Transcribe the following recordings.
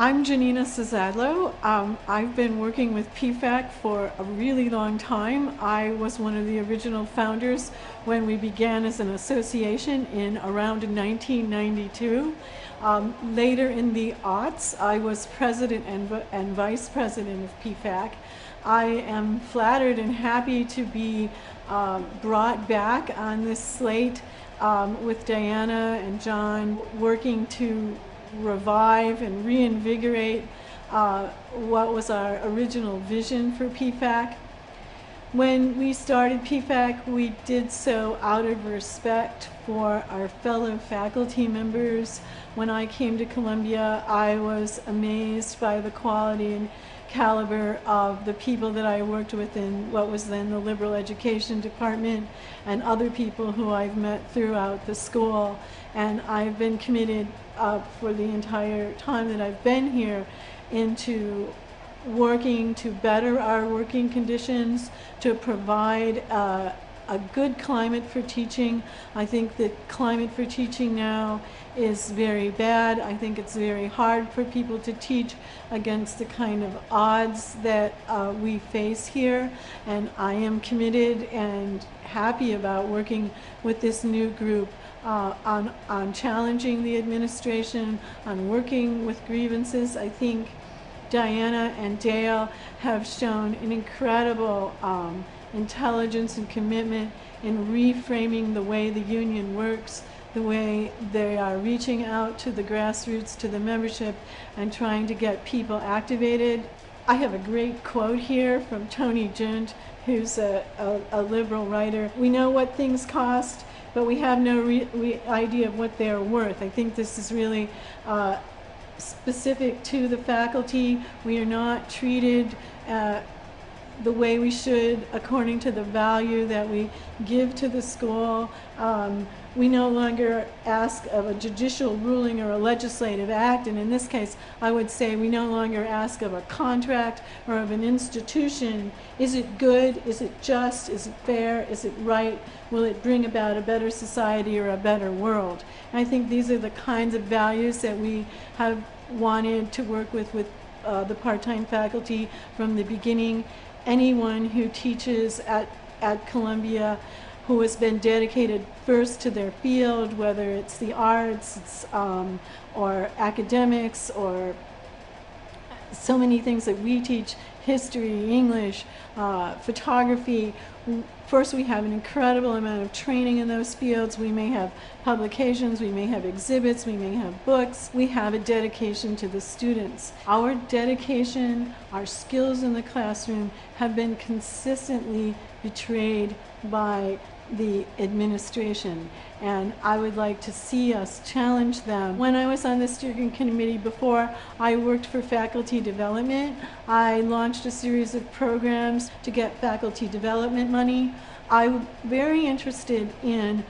I'm Janina Ciezadlo. I've been working with PFAC for a really long time. I was one of the original founders when we began as an association in around 1992. Later in the aughts, I was president and vice president of PFAC. I am flattered and happy to be brought back on this slate with Diana and John, working to revive and reinvigorate what was our original vision for PFAC. When we started PFAC, we did so out of respect for our fellow faculty members. When I came to Columbia, I was amazed by the quality and caliber of the people that I worked with in what was then the liberal education department, and other people who I've met throughout the school. And I've been committed for the entire time that I've been here into working to better our working conditions, to provide a good climate for teaching. I think that climate for teaching now is very bad. I think it's very hard for people to teach against the kind of odds that we face here. And I am committed and happy about working with this new group on challenging the administration, on working with grievances. I think Diana and Dale have shown an incredible intelligence and commitment in reframing the way the union works, the way they are reaching out to the grassroots, to the membership, and trying to get people activated. I have a great quote here from Tony Junt, who's a liberal writer. We know what things cost, but we have no idea of what they're worth. I think this is really specific to the faculty. We are not treated the way we should according to the value that we give to the school. We no longer ask of a judicial ruling or a legislative act, and in this case I would say we no longer ask of a contract or of an institution. Is it good? Is it just? Is it fair? Is it right? Will it bring about a better society or a better world? And I think these are the kinds of values that we have wanted to work with the part-time faculty from the beginning. Anyone who teaches at Columbia who has been dedicated first to their field, whether it's the arts, or academics, or so many things that we teach, history, English, photography. First, we have an incredible amount of training in those fields. We may have publications, we may have exhibits, we may have books. We have a dedication to the students. Our dedication, our skills in the classroom have been consistently betrayed by the administration, and I would like to see us challenge them. When I was on the steering committee before, I worked for faculty development. I launched a series of programs to get faculty development money. I'm very interested in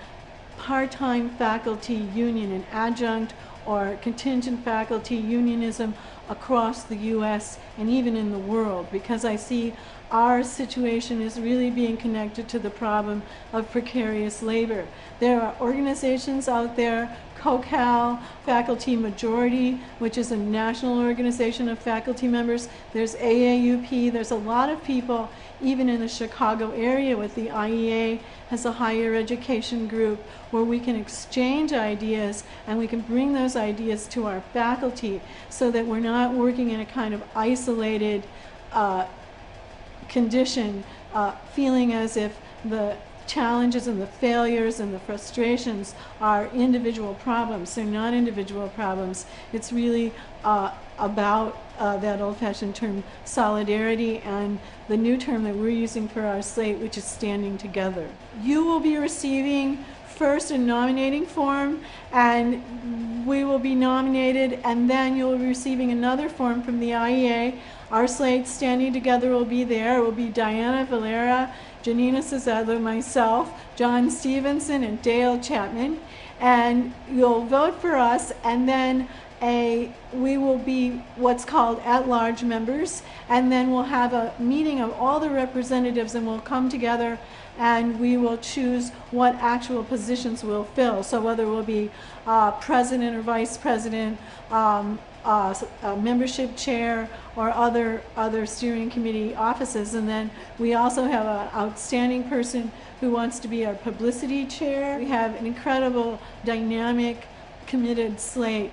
part-time faculty union and adjunct or contingent faculty unionism across the U.S. and even in the world, because I see our situation is really being connected to the problem of precarious labor. There are organizations out there, COCAL, Faculty Majority, which is a national organization of faculty members. There's AAUP. There's a lot of people, even in the Chicago area with the IEA, has a higher education group where we can exchange ideas and we can bring those ideas to our faculty so that we're not working in a kind of isolated condition, feeling as if the challenges and the failures and the frustrations are individual problems. They're not individual problems. It's really about that old-fashioned term solidarity and the new term that we're using for our slate, which is standing together. You will be receiving first a nominating form, and we will be nominated, and then you'll be receiving another form from the IEA. Our slate standing together will be there. It will be Diana Valera, Janina Ciezadlo, myself, John Stevenson, and Dale Chapman. And you'll vote for us, and then we will be what's called at-large members, and then we'll have a meeting of all the representatives, and we'll come together and we will choose what actual positions we'll fill. So whether we'll be president or vice president, a membership chair or other steering committee offices. And then we also have an outstanding person who wants to be our publicity chair. We have an incredible, dynamic, committed slate.